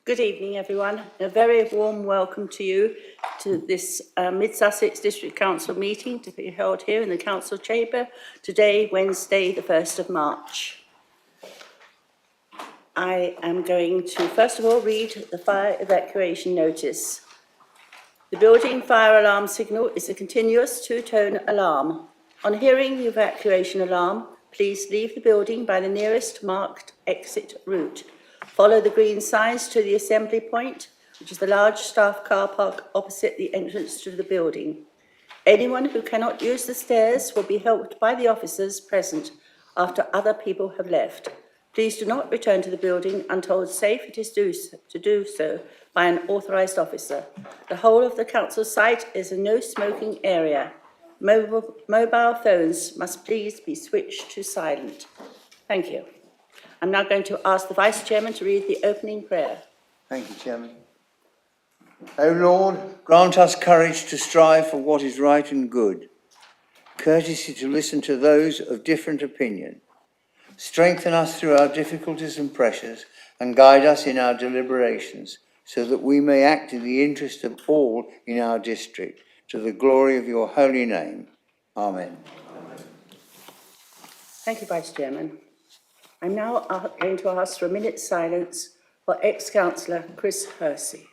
Good evening, everyone. A very warm welcome to you to this Mid Sussex District Council meeting to be held here in the Council Chamber today, Wednesday, the 1st of March. I am going to, first of all, read the fire evacuation notice. The building fire alarm signal is a continuous two-tone alarm. On hearing the evacuation alarm, please leave the building by the nearest marked exit route. Follow the green signs to the assembly point, which is the large staff car park opposite the entrance to the building. Anyone who cannot use the stairs will be helped by the officers present after other people have left. Please do not return to the building until safe it is to do so by an authorised officer. The whole of the council site is a no smoking area. Mobile phones must please be switched to silent. Thank you. I'm now going to ask the Vice Chairman to read the opening prayer. Thank you, Chairman. O Lord, grant us courage to strive for what is right and good, courtesy to listen to those of different opinion. Strengthen us through our difficulties and pressures, and guide us in our deliberations, so that we may act in the interest of all in our district, to the glory of your holy name. Amen. Thank you, Vice Chairman. I'm now going to ask for a minute's silence for ex-councillor Chris Hersey.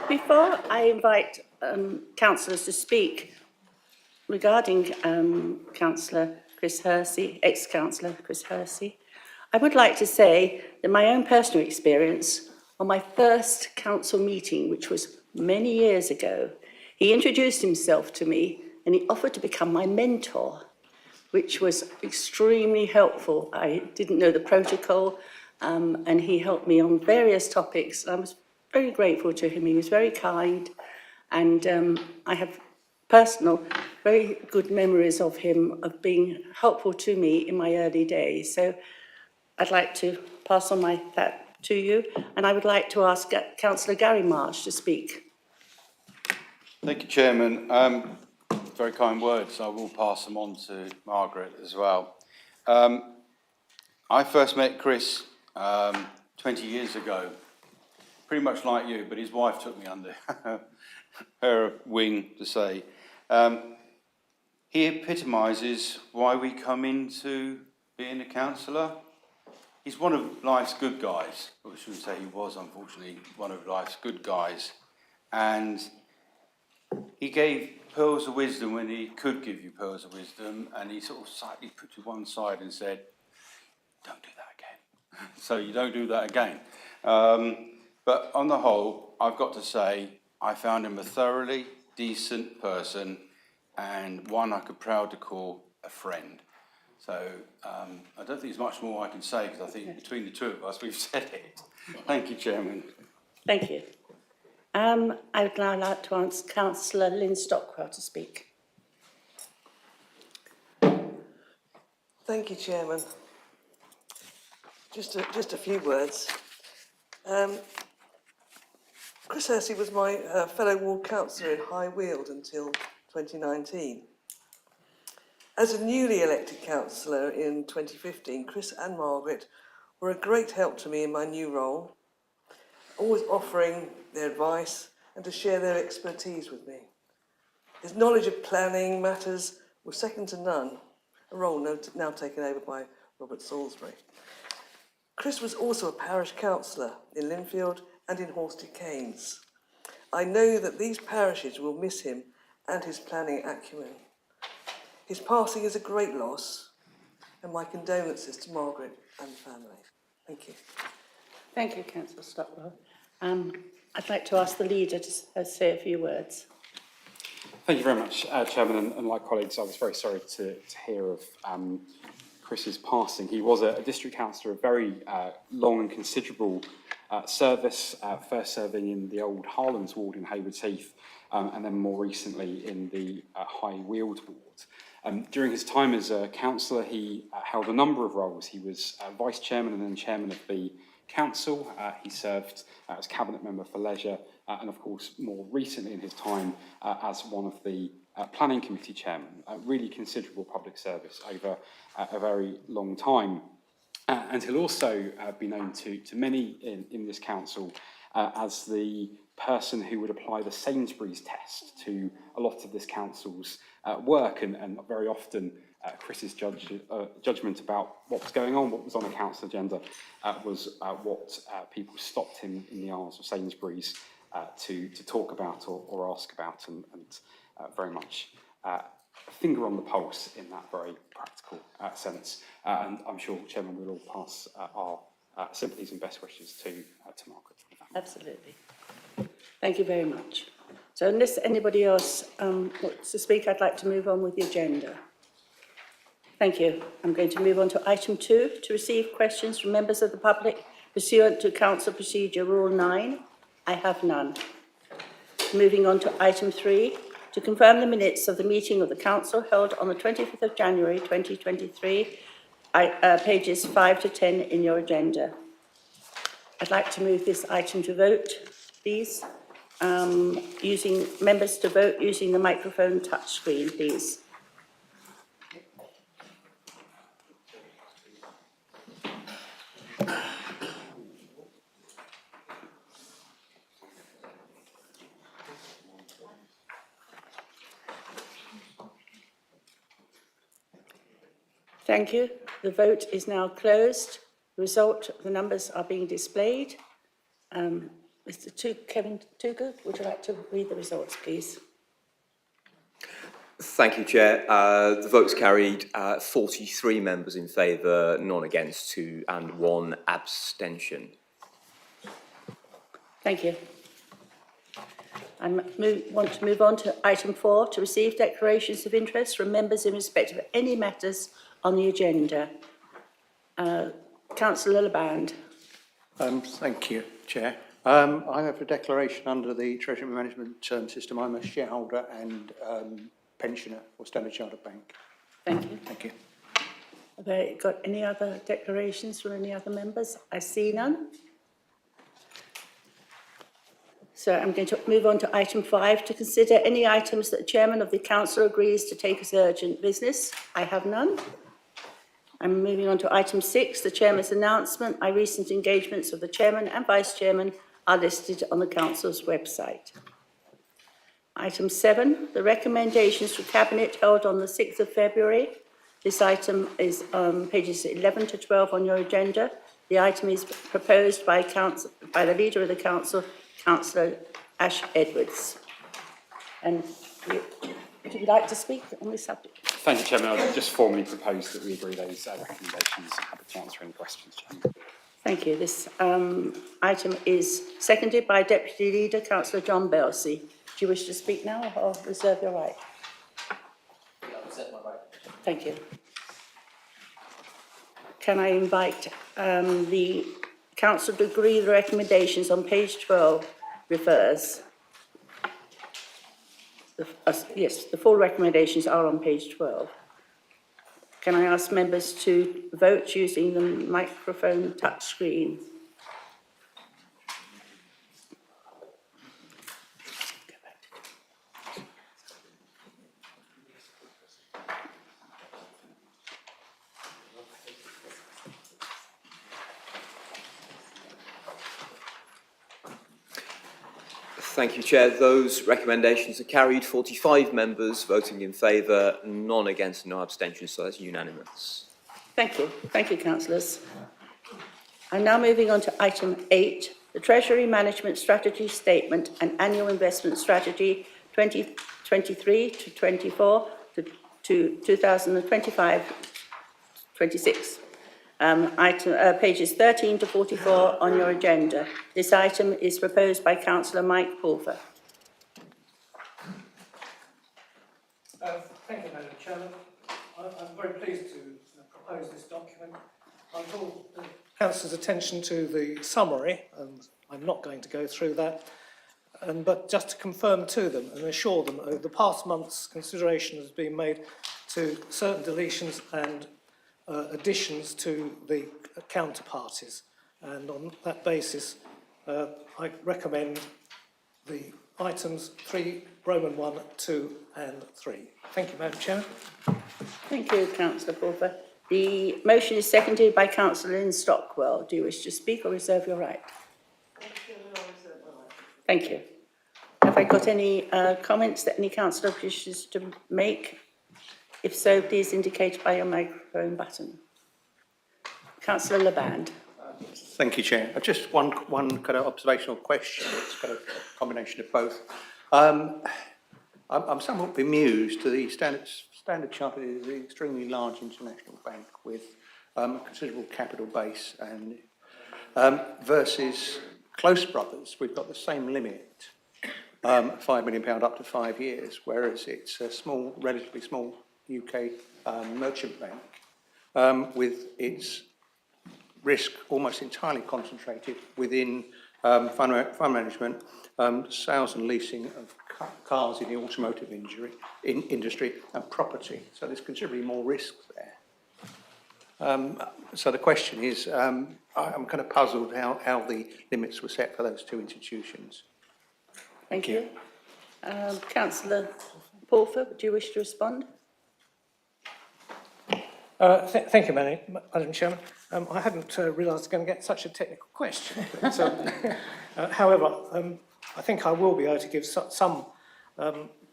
Before I invite councillors to speak regarding councillor Chris Hersey, ex-councillor Chris Hersey, I would like to say that my own personal experience on my first council meeting, which was many years ago, he introduced himself to me and he offered to become my mentor, which was extremely helpful. I didn't know the protocol, and he helped me on various topics. I was very grateful to him. He was very kind, and I have personal, very good memories of him, of being helpful to me in my early days. So I'd like to pass on that to you, and I would like to ask Councillor Gary Marsh to speak. Thank you, Chairman. Very kind words. I will pass them on to Margaret as well. I first met Chris 20 years ago, pretty much like you, but his wife took me under her wing to say. He epitomises why we come into being a councillor. He's one of life's good guys. I shouldn't say he was, unfortunately, one of life's good guys. And he gave pearls of wisdom when he could give you pearls of wisdom, and he sort of slightly put you one side and said, don't do that again. So you don't do that again. But on the whole, I've got to say, I found him a thoroughly decent person and one I could proud to call a friend. So I don't think there's much more I can say, because I think between the two of us, we've said it. Thank you, Chairman. Thank you. I would now like to ask Councillor Lynn Stockwell to speak. Thank you, Chairman. Just a few words. Chris Hersey was my fellow ward councillor in High Weald until 2019. As a newly elected councillor in 2015, Chris and Margaret were a great help to me in my new role, always offering their advice and to share their expertise with me. His knowledge of planning matters was second to none, a role now taken over by Robert Salisbury. Chris was also a parish councillor in Linfield and in Horsted Keynes. I know that these parishes will miss him and his planning acumen. His passing is a great loss, and my condolences to Margaret and the family. Thank you. Thank you, Councillor Stockwell. I'd like to ask the leader to say a few words. Thank you very much, Chairman, and like colleagues, I was very sorry to hear of Chris's passing. He was a district councillor of very long and considerable service, first serving in the old Harlands ward in Haywards Heath, and then more recently in the High Weald ward. During his time as a councillor, he held a number of roles. He was vice chairman and then chairman of the council. He served as cabinet member for leisure, and of course more recently in his time as one of the planning committee chairman. Really considerable public service over a very long time. And he'll also be known to many in this council as the person who would apply the Sainsbury's test to a lot of this council's work, and very often Chris's judgment about what was going on, what was on a council agenda, was what people stopped him in the aisles of Sainsbury's to talk about or ask about, and very much a finger on the pulse in that very practical sense. And I'm sure, Chairman, we'll all pass our sympathies and best wishes to Margaret. Absolutely. Thank you very much. So unless anybody else wants to speak, I'd like to move on with the agenda. Thank you. I'm going to move on to item 2, to receive questions from members of the public pursuant to Council Procedure Rule 9. I have none. Moving on to item 3, to confirm the minutes of the meeting of the Council held on the 25th of January 2023, pages 5 to 10 in your agenda. I'd like to move this item to vote, please. Using members to vote using the microphone touch screen, please. Thank you. The vote is now closed. The result, the numbers are being displayed. Mr. Kevin Tugu, would you like to read the results, please? Thank you, Chair. The votes carried 43 members in favour, none against, 2 and 1 abstention. Thank you. I want to move on to item 4, to receive declarations of interest from members in respect of any matters on the agenda. Councillor Laband. Thank you, Chair. I have a declaration under the Treasury Management System. I'm a shareholder and pensioner for Standard Chartered Bank. Thank you. Thank you. Have they got any other declarations from any other members? I see none. So I'm going to move on to item 5, to consider any items that the Chairman of the Council agrees to take as urgent business. I have none. I'm moving on to item 6, the Chairman's announcement. My recent engagements of the Chairman and Vice Chairman are listed on the Council's website. Item 7, the recommendations for Cabinet held on the 6th of February. This item is pages 11 to 12 on your agenda. The item is proposed by the Leader of the Council, Councillor Ash Edwards. And would you like to speak on this subject? Thank you, Chairman. I just formally propose that we agree those recommendations. Happy to answer any questions, Chairman. Thank you. This item is seconded by Deputy Leader, Councillor John Belsey. Do you wish to speak now or reserve your right? I'll reserve my right. Thank you. Can I invite the Council to agree the recommendations on page 12 refers? Yes, the full recommendations are on page 12. Can I ask members to vote using the microphone touch screen? Thank you, Chair. Those recommendations are carried. 45 members voting in favour, none against, no abstentions, so that's unanimous. Thank you. Thank you, councillors. I'm now moving on to item 8, the Treasury Management Strategy Statement and Annual Investment Strategy 2023 to 24 to 2025-26. Pages 13 to 44 on your agenda. This item is proposed by Councillor Mike Pulver. Thank you, Madam Chairman. I'm very pleased to propose this document. I draw the Councillor's attention to the summary, and I'm not going to go through that, but just to confirm to them and assure them over the past months consideration has been made to certain deletions and additions to the counterparties, and on that basis I recommend the items 3, Roman 1, 2 and 3. Thank you, Madam Chairman. Thank you, Councillor Pulver. The motion is seconded by Councillor Lynn Stockwell. Do you wish to speak or reserve your right? Thank you. Have I got any comments that any councillor wishes to make? If so, please indicate by your microphone button. Councillor Laband. Thank you, Chair. Just one kind of observational question. It's kind of a combination of both. I'm somewhat bemused to the Standard Chartered is an extremely large international bank with a considerable capital base, and versus Close Brothers, we've got the same limit, £5 million up to 5 years, whereas it's a small, relatively small UK merchant bank with its risk almost entirely concentrated within fund management, sales and leasing of cars in the automotive industry and property. So there's considerably more risk there. So the question is, I'm kind of puzzled how the limits were set for those two institutions. Thank you. Councillor Pulver, do you wish to respond? Thank you, Madam Chairman. I hadn't realised I was going to get such a technical question. But, however, I think I will be able to give some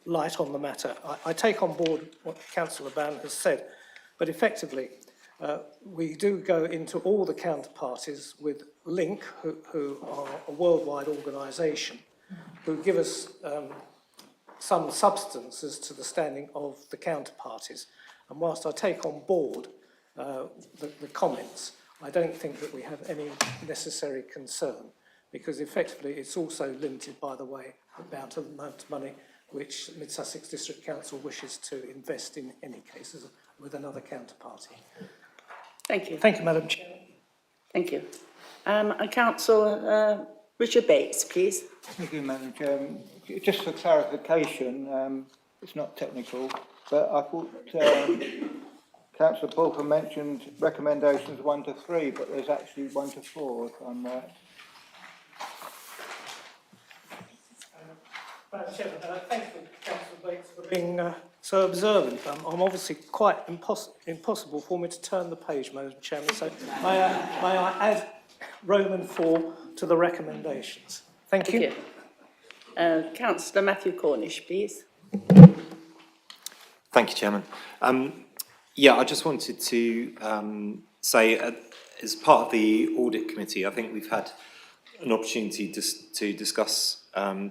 light on the matter. I take on board what Councillor Ban has said, but effectively, we do go into all the counterparties with Link, who are a worldwide organisation, who give us some substance as to the standing of the counterparties. And whilst I take on board the comments, I don't think that we have any necessary concern, because effectively it's also limited by the way about the amount of money which Mid Sussex District Council wishes to invest in any cases with another counterparty. Thank you. Thank you, Madam Chairman. Thank you. Councillor Richard Bates, please. Thank you, Madam Chairman. Just for clarification, it's not technical, but I thought Councillor Pulver mentioned recommendations 1 to 3, but there's actually 1 to 4, if I'm right. Madam Chairman, thank you, Councillor Bates, for being so observant. I'm obviously quite impossible for me to turn the page, Madam Chairman, so may I add Roman 4 to the recommendations? Thank you. Councillor Matthew Cornish, please. Thank you, Chairman. I just wanted to say, as part of the Audit Committee, I think we've had an opportunity to discuss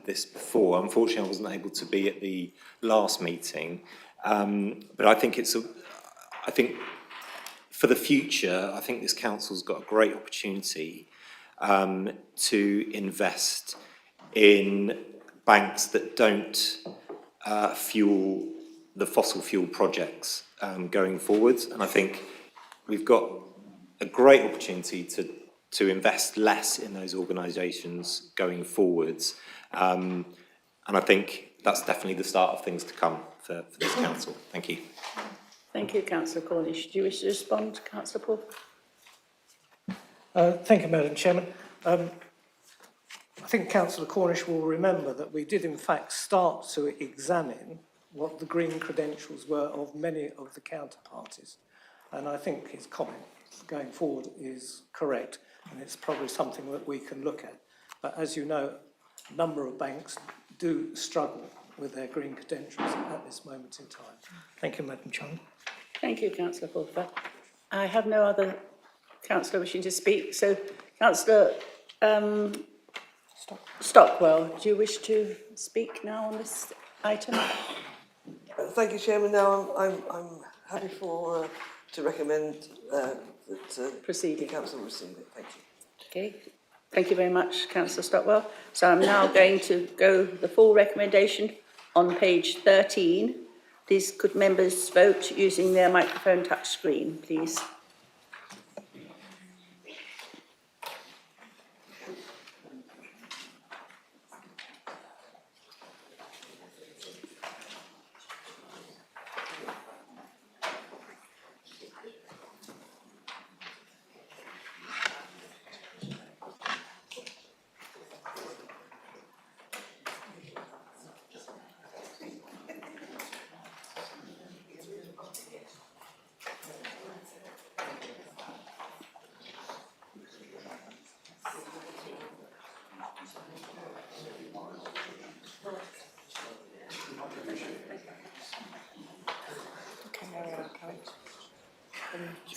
this before. Unfortunately, I wasn't able to be at the last meeting, but I think I think for the future, I think this council's got a great opportunity to invest in banks that don't fuel the fossil fuel projects going forwards, and I think we've got a great opportunity to invest less in those organisations going forwards, and I think that's definitely the start of things to come for this council. Thank you. Thank you, Councillor Cornish. Do you wish to respond, Councillor Paul? Thank you, Madam Chairman. I think Councillor Cornish will remember that we did in fact start to examine what the green credentials were of many of the counterparties. And I think his comment going forward is correct, and it's probably something that we can look at. But as you know, number of banks do struggle with their green credentials at this moment in time. Thank you, Madam Chairman. Thank you, Councillor Pulver. I have no other councillor wishing to speak, so Councillor Stockwell, do you wish to speak now on this item? Thank you, Chairman. Now I'm happy for to recommend that Proceeding. the council receive it. Thank you. Okay, thank you very much, Councillor Stockwell. So I'm now going to go the full recommendation on page 13. Please, could members vote using their microphone touch screen, please?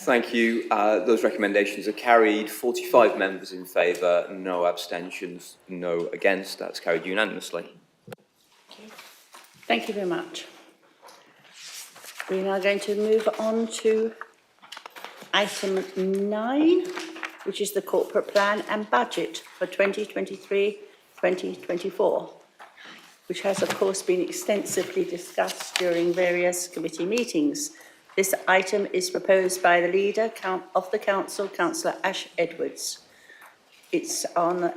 Thank you. Those recommendations are carried. 45 members in favour, no abstentions, no against. That's carried unanimously. Thank you very much. We're now going to move on to item 9, which is the corporate plan and budget for 2023-2024, which has, of course, been extensively discussed during various committee meetings. This item is proposed by the leader of the council, Councillor Ash Edwards. It's on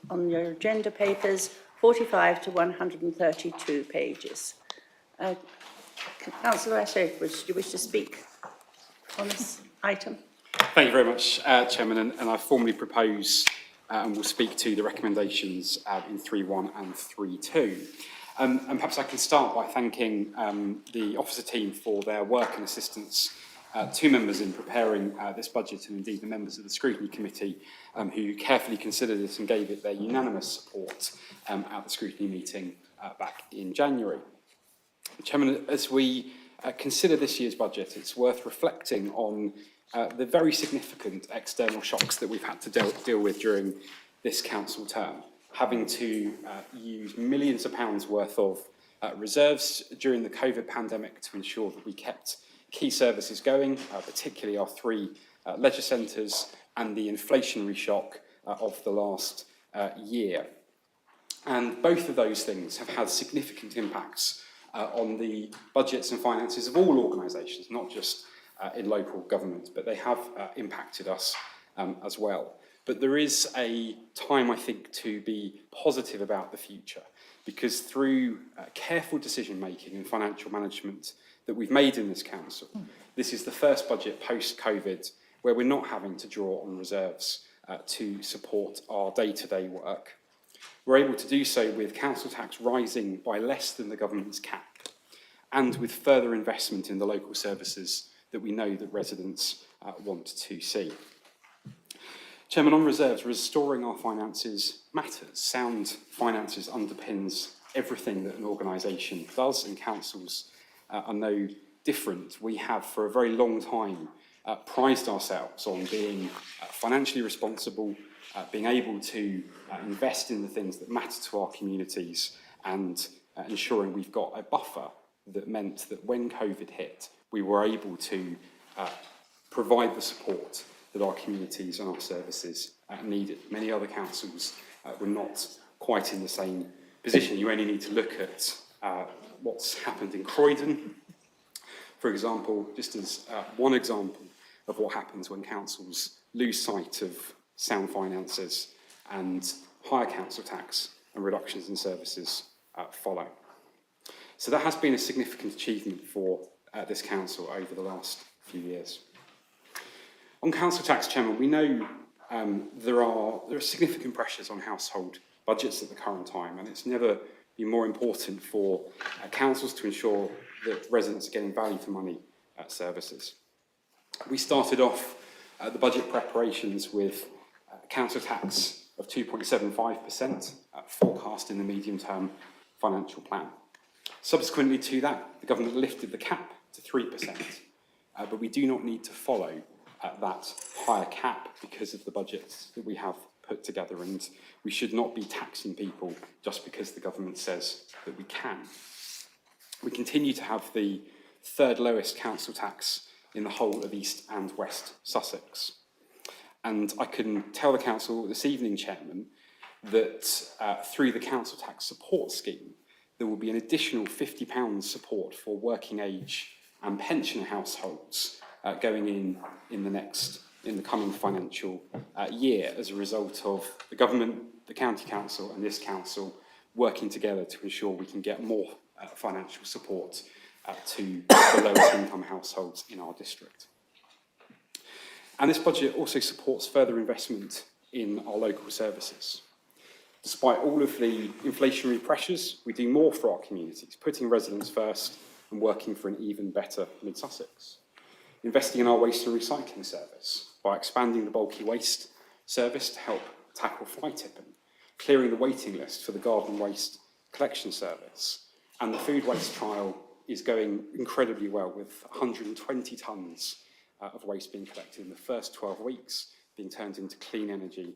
your agenda papers, 45 to 132 pages. Councillor Ash Edwards, do you wish to speak on this item? Thank you very much, Chairman, and I formally propose and will speak to the recommendations in 3.1 and 3.2. And perhaps I can start by thanking the officer team for their work and assistance to members in preparing this budget, and indeed the members of the Scrutiny Committee who carefully considered it and gave it their unanimous support at the Scrutiny meeting back in January. Chairman, as we consider this year's budget, it's worth reflecting on the very significant external shocks that we've had to deal with during this council term, having to use millions of pounds worth of reserves during the COVID pandemic to ensure that we kept key services going, particularly our 3 leisure centres, and the inflationary shock of the last year. And both of those things have had significant impacts on the budgets and finances of all organisations, not just in local government, but they have impacted us as well. But there is a time, I think, to be positive about the future, because through careful decision-making and financial management that we've made in this council, this is the first budget post-COVID where we're not having to draw on reserves to support our day-to-day work. We're able to do so with council tax rising by less than the government's cap, and with further investment in the local services that we know that residents want to see. Chairman, on reserves, restoring our finances matters. Sound finances underpins everything that an organisation does, and councils are no different. We have, for a very long time, prized ourselves on being financially responsible, being able to invest in the things that matter to our communities, and ensuring we've got a buffer that meant that when COVID hit, we were able to provide the support that our communities and our services needed. Many other councils were not quite in the same position. You only need to look at what's happened in Croydon, for example, just as one example of what happens when councils lose sight of sound finances and higher council tax and reductions in services follow. So that has been a significant achievement for this council over the last few years. On council tax, Chairman, we know there are significant pressures on household budgets at the current time, and it's never been more important for councils to ensure that residents are getting value for money services. We started off the budget preparations with council tax of 2.75% forecast in the medium-term financial plan. Subsequently to that, the government lifted the cap to 3%, but we do not need to follow that higher cap because of the budgets that we have put together, and we should not be taxing people just because the government says that we can. We continue to have the third lowest council tax in the whole of East and West Sussex. And I can tell the council this evening, Chairman, that through the council tax support scheme, there will be an additional £50 support for working age and pension households going in the coming financial year as a result of the government, the county council and this council working together to ensure we can get more financial support to the lowest income households in our district. And this budget also supports further investment in our local services. Despite all of the inflationary pressures, we do more for our communities, putting residents first and working for an even better Mid Sussex. Investing in our waste and recycling service by expanding the bulky waste service to help tackle fly tipping, clearing the waiting list for the garden waste collection service, and the food waste trial is going incredibly well, with 120 tonnes of waste being collected in the first 12 weeks, being turned into clean energy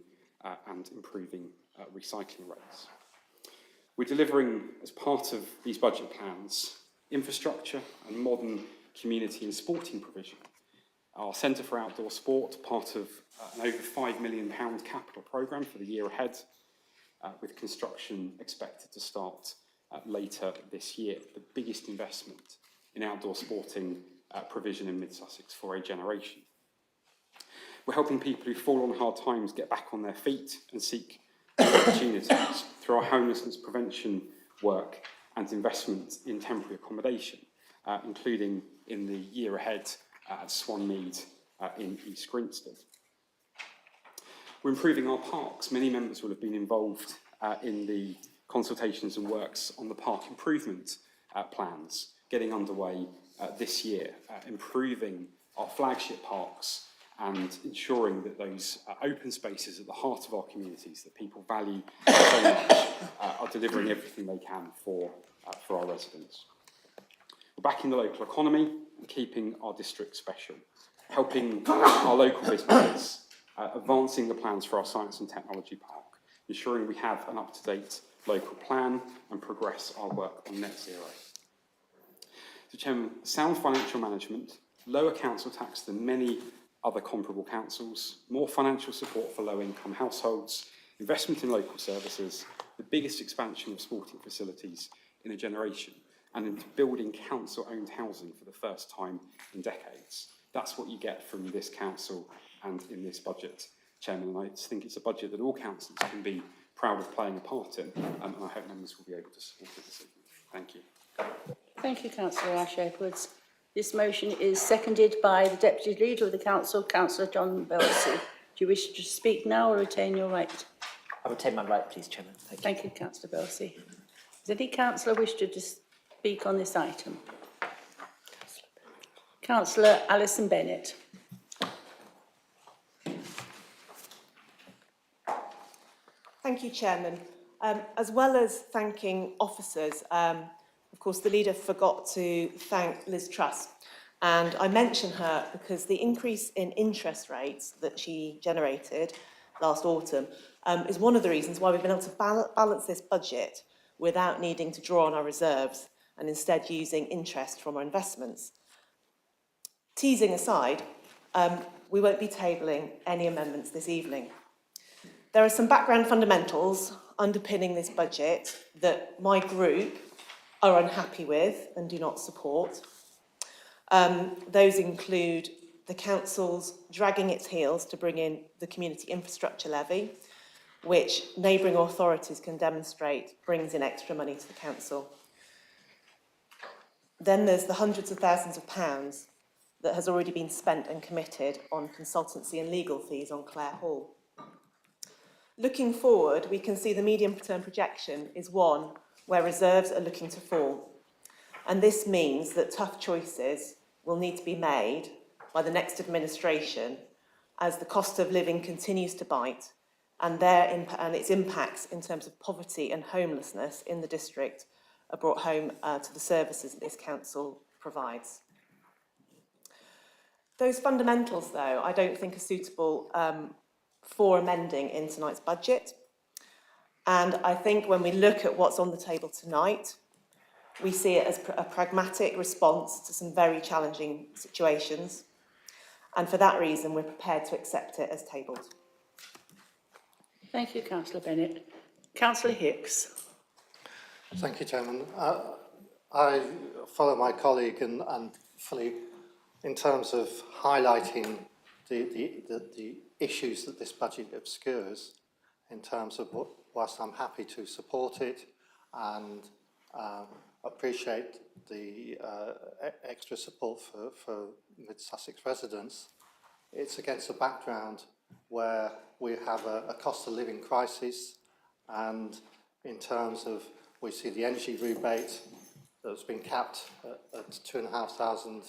and improving recycling rates. We're delivering, as part of these budget plans, infrastructure and modern community and sporting provision. Our Centre for Outdoor Sport, part of an over £5 million capital programme for the year ahead, with construction expected to start later this year, the biggest investment in outdoor sporting provision in Mid Sussex for a generation. We're helping people who fall on hard times get back on their feet and seek opportunities through our homelessness prevention work and investment in temporary accommodation, including in the year ahead at Swanmead in East Grinstead. We're improving our parks. Many members will have been involved in the consultations and works on the park improvement plans getting underway this year, improving our flagship parks and ensuring that those open spaces at the heart of our communities that people value so much are delivering everything they can for our residents. We're backing the local economy and keeping our district special, helping our local businesses, advancing the plans for our science and technology park, ensuring we have an up-to-date local plan and progress our work on net zero. So, Chairman, sound financial management, lower council tax than many other comparable councils, more financial support for low-income households, investment in local services, the biggest expansion of sporting facilities in a generation, and into building council-owned housing for the first time in decades. That's what you get from this council and in this budget, Chairman, and I think it's a budget that all councils can be proud of playing a part in, and I hope members will be able to support it this evening. Thank you. Thank you, Councillor Ash Edwards. This motion is seconded by the Deputy Leader of the Council, Councillor John Belsey. Do you wish to speak now or retain your right? I retain my right, please, Chairman. Thank you. Thank you, Councillor Belsey. Does any councillor wish to speak on this item? Councillor Alison Bennett. Thank you, Chairman. As well as thanking officers, of course, the leader forgot to thank Liz Truss. And I mention her because the increase in interest rates that she generated last autumn is one of the reasons why we've been able to balance this budget without needing to draw on our reserves and instead using interest from our investments. Teasing aside, we won't be tabling any amendments this evening. There are some background fundamentals underpinning this budget that my group are unhappy with and do not support. Those include the council's dragging its heels to bring in the community infrastructure levy, which neighbouring authorities can demonstrate brings in extra money to the council. Then there's the hundreds of thousands of pounds that has already been spent and committed on consultancy and legal fees on Clare Hall. Looking forward, we can see the medium-term projection is one where reserves are looking to fall. And this means that tough choices will need to be made by the next administration as the cost of living continues to bite and its impacts in terms of poverty and homelessness in the district are brought home to the services that this council provides. Those fundamentals, though, I don't think are suitable for amending in tonight's budget. And I think when we look at what's on the table tonight, we see it as a pragmatic response to some very challenging situations. And for that reason, we're prepared to accept it as tabled. Thank you, Councillor Bennett. Councillor Hicks. Thank you, Chairman. I follow my colleague and fully in terms of highlighting the issues that this budget obscures, in terms of whilst I'm happy to support it and appreciate the extra support for Mid Sussex residents, it's against a background where we have a cost of living crisis, and in terms of, we see the energy rebate that's been capped at 2,500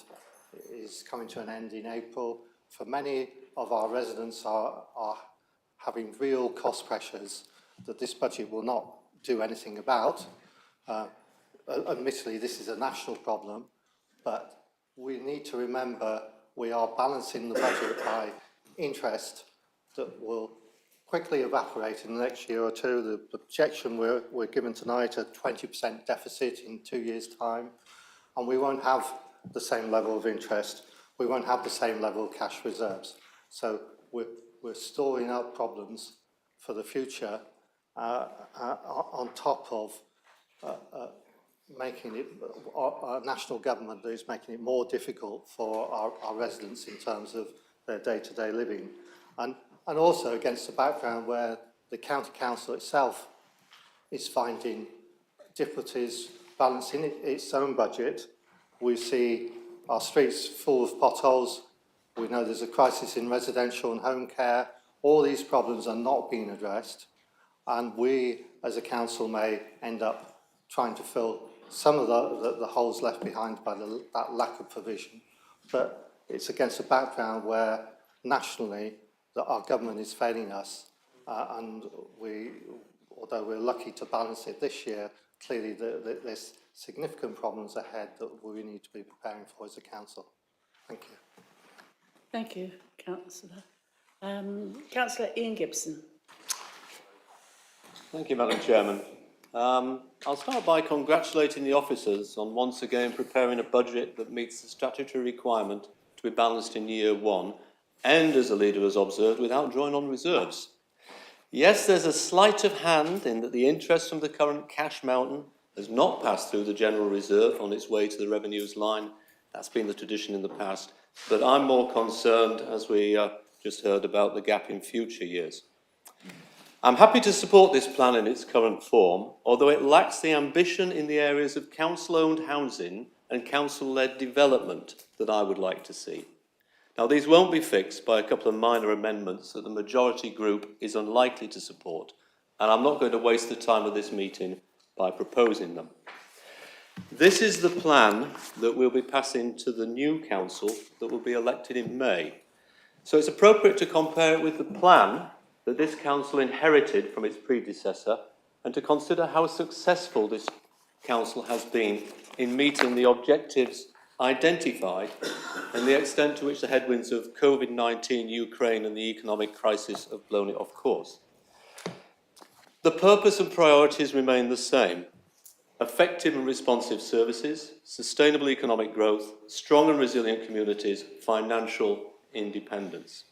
is coming to an end in April. For many of our residents are having real cost pressures that this budget will not do anything about. Admittedly, this is a national problem, but we need to remember we are balancing the budget by interest that will quickly evaporate in the next year or two. The projection we're given tonight, a 20% deficit in 2 years' time, and we won't have the same level of interest. We won't have the same level of cash reserves. So we're storing up problems for the future on top of making it our national government that is making it more difficult for our residents in terms of their day-to-day living. And also against the background where the county council itself is finding difficulties balancing its own budget. We see our streets full of potholes. We know there's a crisis in residential and home care. All these problems are not being addressed, and we as a council may end up trying to fill some of the holes left behind by that lack of provision. But it's against a background where nationally that our government is failing us, and although we're lucky to balance it this year, clearly there's significant problems ahead that we need to be preparing for as a council. Thank you. Thank you, Councillor. Councillor Ian Gibson. Thank you, Madam Chairman. I'll start by congratulating the officers on once again preparing a budget that meets the statutory requirement to be balanced in year one, and, as the leader has observed, without drawing on reserves. Yes, there's a sleight of hand in that the interest from the current cash mountain has not passed through the general reserve on its way to the revenues line. That's been the tradition in the past. But I'm more concerned, as we just heard, about the gap in future years. I'm happy to support this plan in its current form, although it lacks the ambition in the areas of council-owned housing and council-led development that I would like to see. Now, these won't be fixed by a couple of minor amendments that the majority group is unlikely to support, and I'm not going to waste the time of this meeting by proposing them. This is the plan that we'll be passing to the new council that will be elected in May. So it's appropriate to compare it with the plan that this council inherited from its predecessor, and to consider how successful this council has been in meeting the objectives identified and the extent to which the headwinds of COVID-19, Ukraine and the economic crisis have blown it off course. The purpose and priorities remain the same: effective and responsive services, sustainable economic growth, strong and resilient communities, financial independence.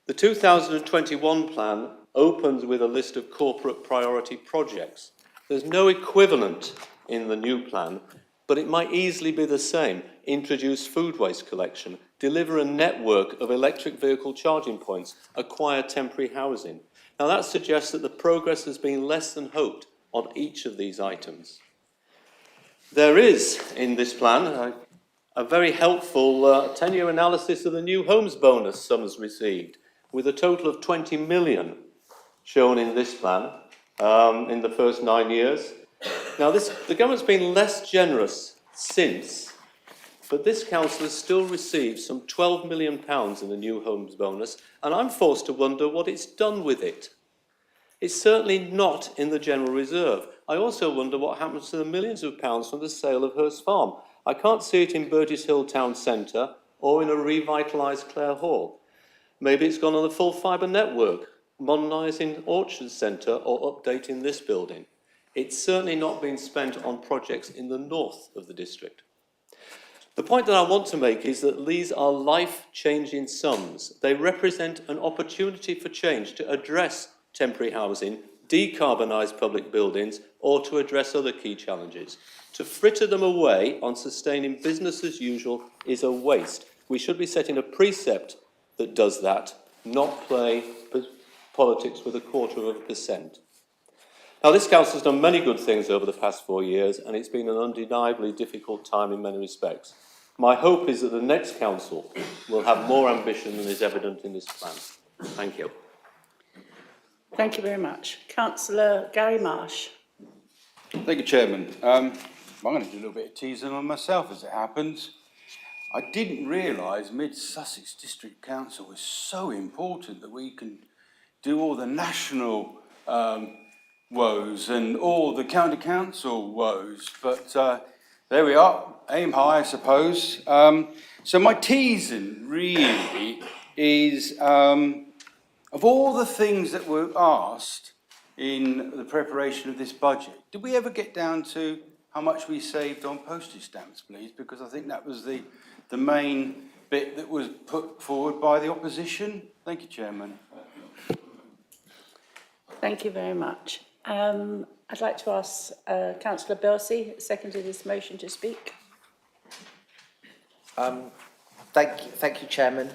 The 2021 plan opens with a list of corporate priority projects. There's no equivalent in the new plan, but it might easily be the same. Introduce food waste collection, deliver a network of electric vehicle charging points, acquire temporary housing. Now that suggests that the progress has been less than hoped on each of these items. There is, in this plan, a very helpful 10-year analysis of the new homes bonus sums received, with a total of 20 million shown in this plan in the first 9 years. Now, the government's been less generous since, but this council has still received some £12 million in the new homes bonus, and I'm forced to wonder what it's done with it. It's certainly not in the general reserve. I also wonder what happens to the millions of pounds from the sale of Hurst Farm. I can't see it in Burgess Hill Town Centre or in a revitalised Clare Hall. Maybe it's gone on the full fibre network, modernising Orchard Centre or updating this building. It's certainly not been spent on projects in the north of the district. The point that I want to make is that these are life-changing sums. They represent an opportunity for change to address temporary housing, decarbonise public buildings, or to address other key challenges. To fritter them away on sustaining business as usual is a waste. We should be setting a precept that does that, not play politics with 0.25%. Now, this council has done many good things over the past 4 years, and it's been an undeniably difficult time in many respects. My hope is that the next council will have more ambition than is evident in this plan. Thank you. Thank you very much. Councillor Gary Marsh. Thank you, Chairman. I'm going to do a little bit of teasing on myself as it happens. I didn't realise Mid Sussex District Council was so important that we can do all the national woes and all the county council woes, but there we are, aim high, I suppose. So my teasing really is, of all the things that were asked in the preparation of this budget, did we ever get down to how much we saved on postage stamps, please? Because I think that was the main bit that was put forward by the opposition. Thank you, Chairman. Thank you very much. I'd like to ask Councillor Belsey, seconded this motion, to speak. Thank you, Chairman.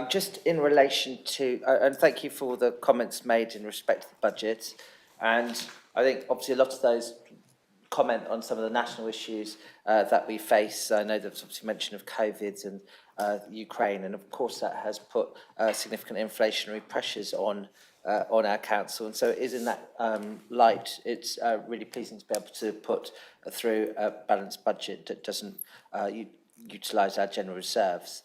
Just in relation to, and thank you for the comments made in respect to the budget. And I think obviously a lot of those comment on some of the national issues that we face. I know there's obviously mention of COVID and Ukraine, and of course that has put significant inflationary pressures on our council. And so it is in that light, it's really pleasing to be able to put through a balanced budget that doesn't utilise our general reserves.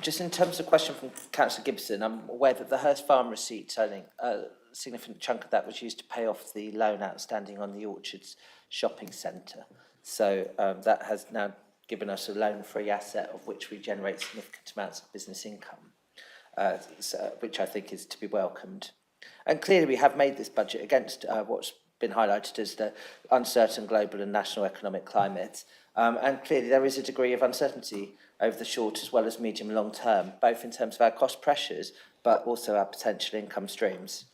Just in terms of the question from Councillor Gibson, I'm aware that the Hurst Farm receipt, I think a significant chunk of that was used to pay off the loan outstanding on the Orchards shopping centre. So that has now given us a loan-free asset of which we generate significant amounts of business income, which I think is to be welcomed. And clearly we have made this budget against what's been highlighted as the uncertain global and national economic climate. And clearly there is a degree of uncertainty over the short as well as medium and long term, both in terms of our cost pressures, but also our potential income streams.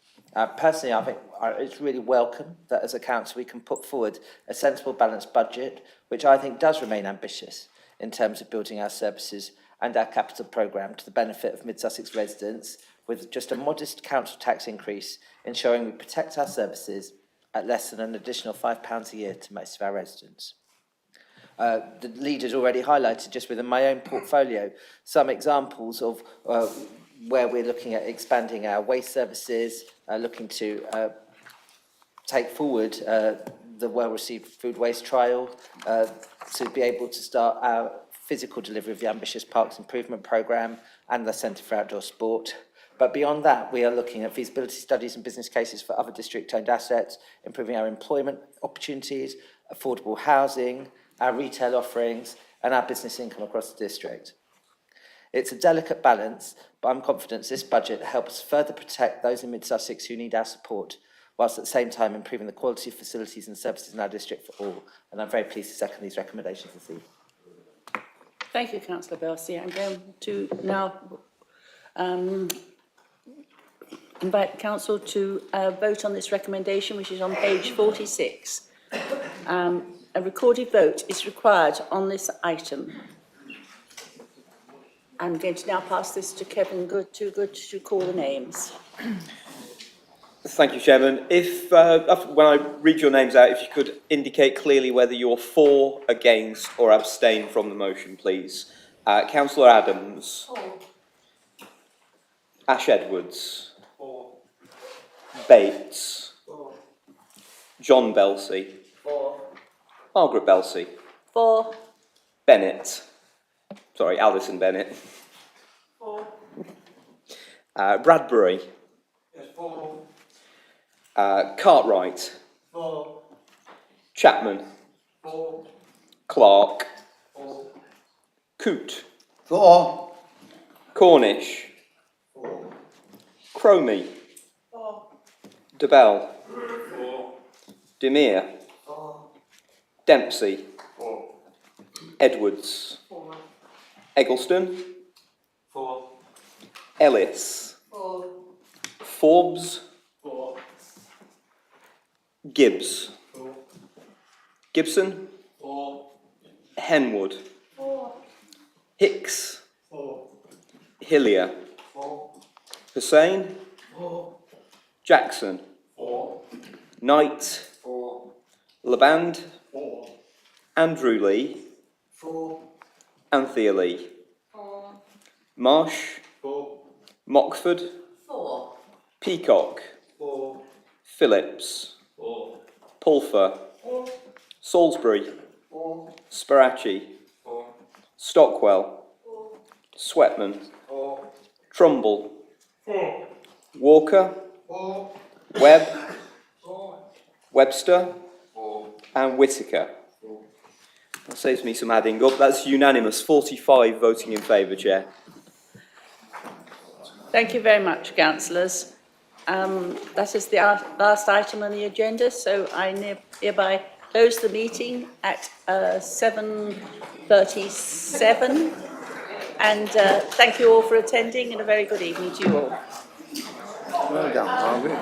Personally, I think it's really welcome that as a council we can put forward a sensible balanced budget, which I think does remain ambitious in terms of building our services and our capital programme to the benefit of Mid Sussex residents, with just a modest council tax increase, ensuring we protect our services at less than an additional £5 a year to most of our residents. The leaders already highlighted, just within my own portfolio, some examples of where we're looking at expanding our waste services, looking to take forward the well-received food waste trial, to be able to start our physical delivery of the ambitious Parks Improvement Programme and the Centre for Outdoor Sport. But beyond that, we are looking at feasibility studies and business cases for other district-owned assets, improving our employment opportunities, affordable housing, our retail offerings, and our business income across the district. It's a delicate balance, but I'm confident this budget helps further protect those in Mid Sussex who need our support, whilst at the same time improving the quality of facilities and services in our district for all. And I'm very pleased to second these recommendations this evening. Thank you, Councillor Belsey. I'm going to now invite the Council to vote on this recommendation, which is on page 46. A recorded vote is required on this item. I'm going to now pass this to Kevin Good to call the names. Thank you, Chairman. If when I read your names out, if you could indicate clearly whether you're for, against or abstain from the motion, please. Councillor Adams. For. Ash Edwards. For. Bates. For. John Belsey. For. Margaret Belsey. For. Bennett. Sorry, Alison Bennett. 4. Bradbury. Yes, 4. Cartwright. 4. Chapman. 4. Clark. 4. Coote. 4. Cornish. 4. Cromie. 4. DeBell. 4. Demir. 4. Dempsey. 4. Edwards. 4. Eggleston. 4. Ellis. 4. Forbes. 4. Gibbs. 4. Gibson. 4. Henwood. 4. Hicks. 4. Hillier. 4. Hussain. 4. Jackson. 4. Knight. 4. Laband. 4. Andrew Lee. 4. Anthea Lee. 4. Marsh. 4. Mockford. 4. Peacock. 4. Phillips. 4. Pulfer. 4. Salisbury. 4. Sparacci. 4. Stockwell. 4. Swetman. 4. Trumbull. 4. Walker. 4. Webb. 4. Webster. 4. And Whittaker. 4. That saves me some adding up. That's unanimous. 45 voting in favour, Chair. Thank you very much, councillors. That is the last item on the agenda, so I hereby close the meeting at 7:37. And thank you all for attending, and a very good evening to you all. Well done, Margaret.